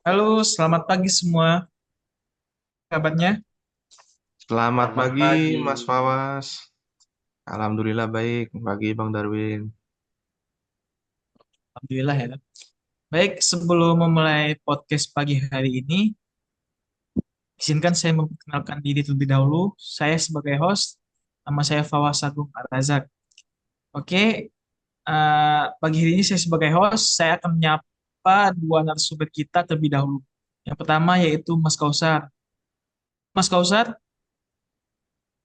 Halo, selamat pagi semua. Kabarnya? Selamat Selamat pagi, pagi. Mas Fawas. Alhamdulillah baik. Pagi, Bang Darwin. Alhamdulillah ya. Baik, sebelum memulai podcast pagi hari ini, izinkan saya memperkenalkan diri terlebih dahulu. Saya sebagai host, nama saya Fawaz Agung Ar-Razak. Oke, pagi hari ini saya sebagai host, saya akan menyapa dua narasumber kita terlebih dahulu. Yang pertama yaitu Mas Kausar. Mas Kausar,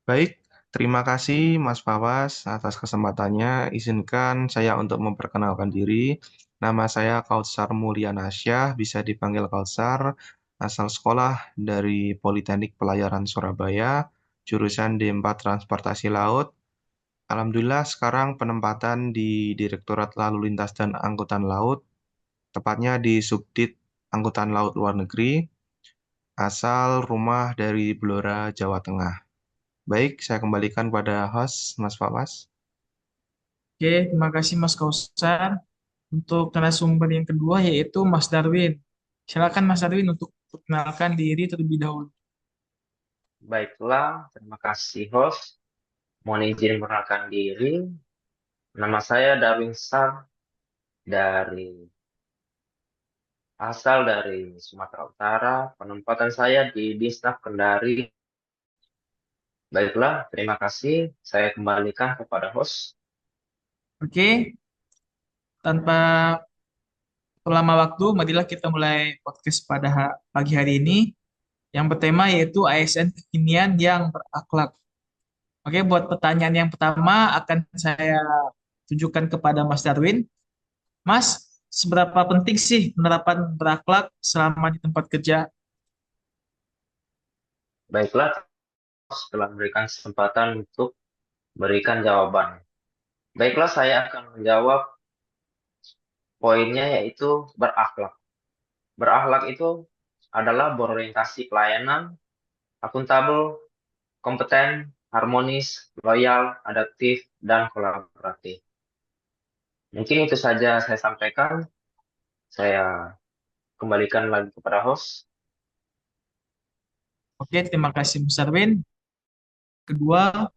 Baik, terima kasih Mas Fawas atas kesempatannya. Izinkan saya untuk memperkenalkan diri. Nama saya Kautsar Mulyanasyah, bisa dipanggil Kautsar, asal sekolah dari Politeknik Pelayaran Surabaya, jurusan D4 Transportasi Laut. Alhamdulillah sekarang penempatan di Direktorat Lalu Lintas dan Angkutan Laut, tepatnya di Subdit Angkutan Laut Luar Negeri, asal rumah dari Blora, Jawa Tengah. Baik, saya kembalikan pada host, Mas Fawas. oke, terima kasih Mas Kausar. Untuk narasumber yang kedua yaitu Mas Darwin. Silakan Mas Darwin untuk perkenalkan diri terlebih dahulu. Baiklah, terima kasih host. Mohon izin memperkenalkan diri. Nama saya Darwin Star dari asal dari Sumatera Utara. Penempatan saya di Disnaf Kendari. Baiklah, terima kasih. Saya kembalikan kepada host. Oke, tanpa lama waktu, marilah kita mulai podcast pada pagi hari ini yang bertema yaitu ASN kekinian yang berakhlak. Oke, buat pertanyaan yang pertama akan saya tunjukkan kepada Mas Darwin. Mas, seberapa penting sih penerapan berakhlak selama di tempat kerja? Baiklah, host telah memberikan kesempatan untuk berikan jawaban. Baiklah, saya akan menjawab poinnya yaitu berakhlak. Berakhlak itu adalah berorientasi pelayanan, akuntabel, kompeten, harmonis, loyal, adaptif, dan kolaboratif. Mungkin itu saja saya sampaikan. Saya kembalikan lagi kepada host. Oke, terima kasih Mas Darwin. Kedua,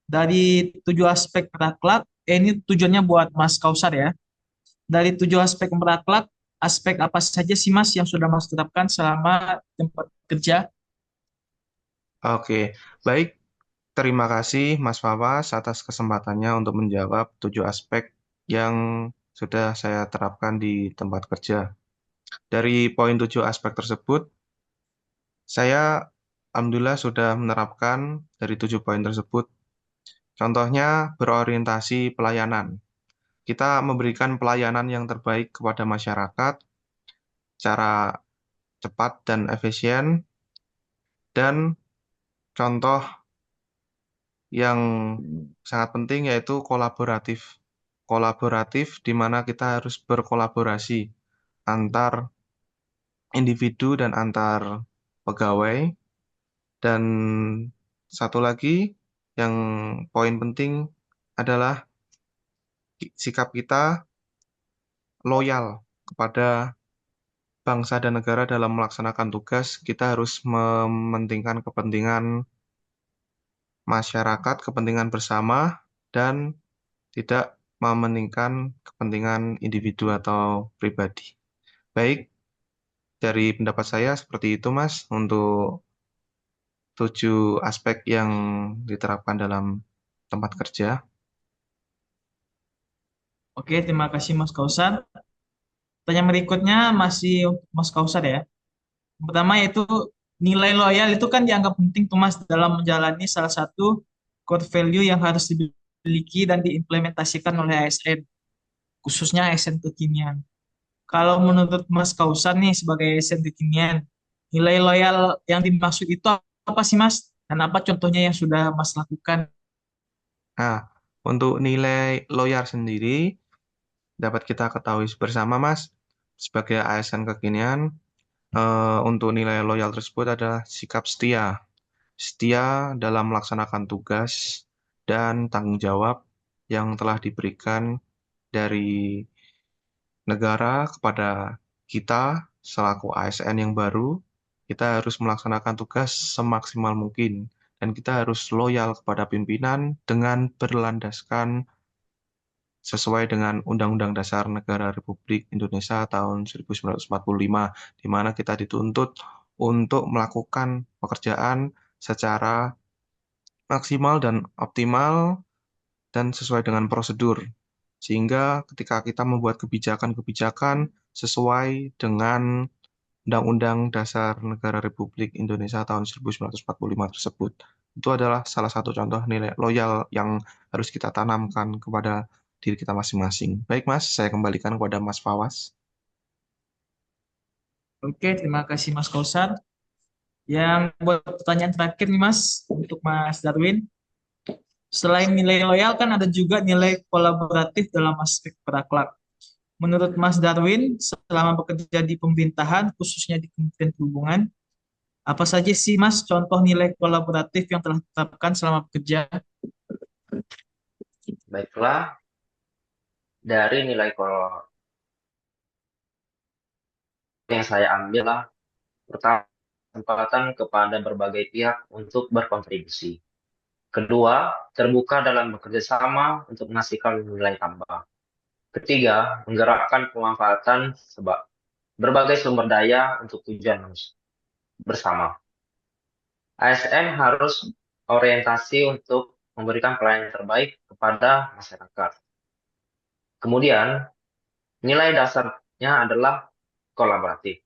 dari tujuh aspek berakhlak, ini tujuannya buat Mas Kausar ya. Dari tujuh aspek berakhlak, aspek apa saja sih Mas yang sudah Mas terapkan selama tempat kerja? Oke, baik. Terima kasih Mas Fawas atas kesempatannya untuk menjawab 7 aspek yang sudah saya terapkan di tempat kerja. Dari poin 7 aspek tersebut, saya Alhamdulillah sudah menerapkan dari 7 poin tersebut. Contohnya berorientasi pelayanan. Kita memberikan pelayanan yang terbaik kepada masyarakat secara cepat dan efisien, dan contoh yang sangat penting yaitu kolaboratif. Kolaboratif di mana kita harus berkolaborasi antar individu dan antar pegawai. Dan satu lagi yang poin penting adalah sikap kita loyal kepada bangsa dan negara dalam melaksanakan tugas. Kita harus mementingkan kepentingan masyarakat, kepentingan bersama, dan tidak mementingkan kepentingan individu atau pribadi. Baik, dari pendapat saya seperti itu, Mas, untuk 7 aspek yang diterapkan dalam tempat kerja. Oke, terima kasih Mas Kausar. Pertanyaan berikutnya masih untuk Mas Kausar ya. Yang pertama yaitu nilai loyal itu kan dianggap penting tuh Mas dalam menjalani salah satu core value yang harus dimiliki dan diimplementasikan oleh ASN, khususnya ASN kekinian. Kalau menurut Mas Kausar nih sebagai ASN kekinian, nilai loyal yang dimaksud itu apa sih Mas? Dan apa contohnya yang sudah Mas lakukan? Nah, untuk nilai loyal sendiri, dapat kita ketahui bersama, Mas, sebagai ASN kekinian, untuk nilai loyal tersebut adalah sikap setia. Setia dalam melaksanakan tugas dan tanggung jawab yang telah diberikan dari negara kepada kita, selaku ASN yang baru, kita harus melaksanakan tugas semaksimal mungkin. Dan kita harus loyal kepada pimpinan dengan berlandaskan sesuai dengan Undang-Undang Dasar Negara Republik Indonesia tahun 1945, di mana kita dituntut untuk melakukan pekerjaan secara maksimal dan optimal dan sesuai dengan prosedur. Sehingga ketika kita membuat kebijakan-kebijakan sesuai dengan Undang-Undang Dasar Negara Republik Indonesia tahun 1945 tersebut. Itu adalah salah satu contoh nilai loyal yang harus kita tanamkan kepada diri kita masing-masing. Baik, Mas, saya kembalikan kepada Mas Fawas. Oke, terima kasih Mas Kausar. Yang buat pertanyaan terakhir nih Mas, untuk Mas Darwin. Selain nilai loyal kan ada juga nilai kolaboratif dalam aspek berakhlak. Menurut Mas Darwin, selama bekerja di pemerintahan, khususnya di Kementerian Perhubungan, apa saja sih Mas contoh nilai kolaboratif yang telah ditetapkan selama bekerja? Baiklah, dari nilai kolom yang saya ambil lah, pertama, kesempatan kepada berbagai pihak untuk berkontribusi. Kedua, terbuka dalam bekerja sama untuk menghasilkan nilai tambah. Ketiga, menggerakkan pemanfaatan berbagai sumber daya untuk tujuan bersama. ASN harus orientasi untuk memberikan pelayanan terbaik kepada masyarakat. Kemudian, nilai dasarnya adalah kolaboratif.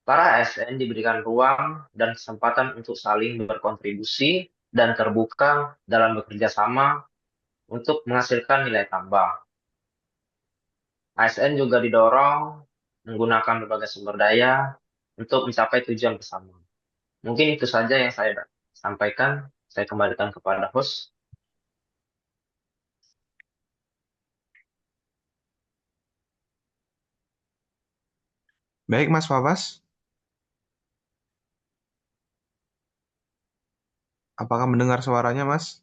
Para ASN diberikan ruang dan kesempatan untuk saling berkontribusi dan terbuka dalam bekerja sama untuk menghasilkan nilai tambah. ASN juga didorong menggunakan berbagai sumber daya untuk mencapai tujuan bersama. Mungkin itu saja yang saya sampaikan. Saya kembalikan kepada host. Baik, Mas Fawas. Apakah mendengar suaranya, Mas?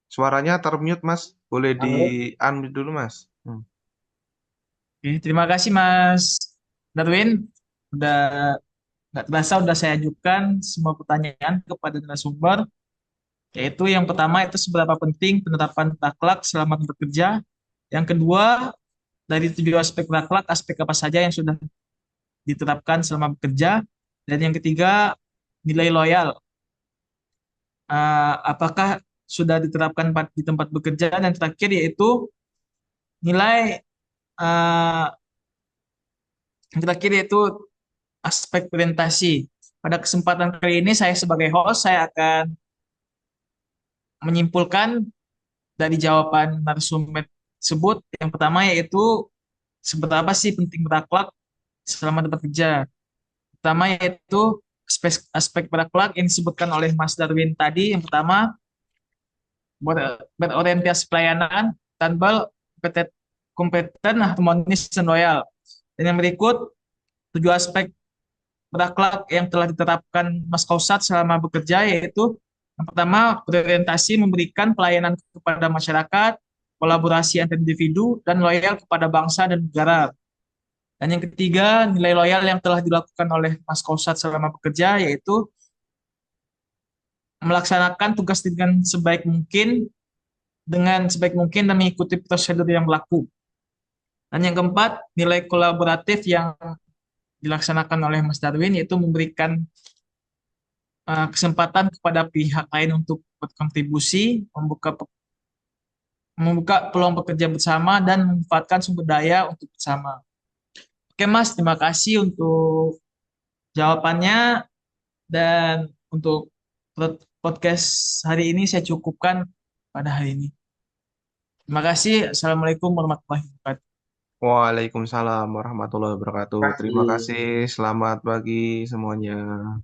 Suaranya termute, Mas. Boleh di-unmute dulu, Mas. Oke, terima kasih Mas Darwin. Udah nggak terasa udah saya ajukan semua pertanyaan kepada narasumber. Yaitu yang pertama itu seberapa penting penerapan akhlak selama bekerja. Yang kedua, dari 7 aspek berakhlak, aspek apa saja yang sudah diterapkan selama bekerja. Dan yang ketiga, nilai loyal. Apakah sudah diterapkan di tempat bekerja. Dan terakhir yaitu nilai uh, yang terakhir yaitu aspek presentasi. Pada kesempatan kali ini saya sebagai host, saya akan menyimpulkan dari jawaban narasumber tersebut. Yang pertama yaitu seberapa sih penting berakhlak selama bekerja. Pertama yaitu aspek berakhlak yang disebutkan oleh Mas Darwin tadi. Yang pertama, berorientasi pelayanan, tanpa kompeten, harmonis, dan loyal. Dan yang berikut, 7 aspek berakhlak yang telah diterapkan Mas Kausat selama bekerja, yaitu yang pertama, berorientasi memberikan pelayanan kepada masyarakat, kolaborasi antar individu, dan loyal kepada bangsa dan negara. Dan yang ketiga, nilai loyal yang telah dilakukan oleh Mas Kausat selama bekerja, yaitu melaksanakan tugas dengan sebaik mungkin dan mengikuti prosedur yang berlaku. Dan yang keempat, nilai kolaboratif yang dilaksanakan oleh Mas Darwin yaitu memberikan kesempatan kepada pihak lain untuk berkontribusi, membuka peluang bekerja bersama dan memanfaatkan sumber daya untuk bersama. Oke Mas, terima kasih untuk jawabannya dan untuk podcast hari ini saya cukupkan pada hari ini. Terima kasih. Assalamualaikum warahmatullahi wabarakatuh. Waalaikumsalam warahmatullahi wabarakatuh. Terima kasih. Selamat pagi semuanya.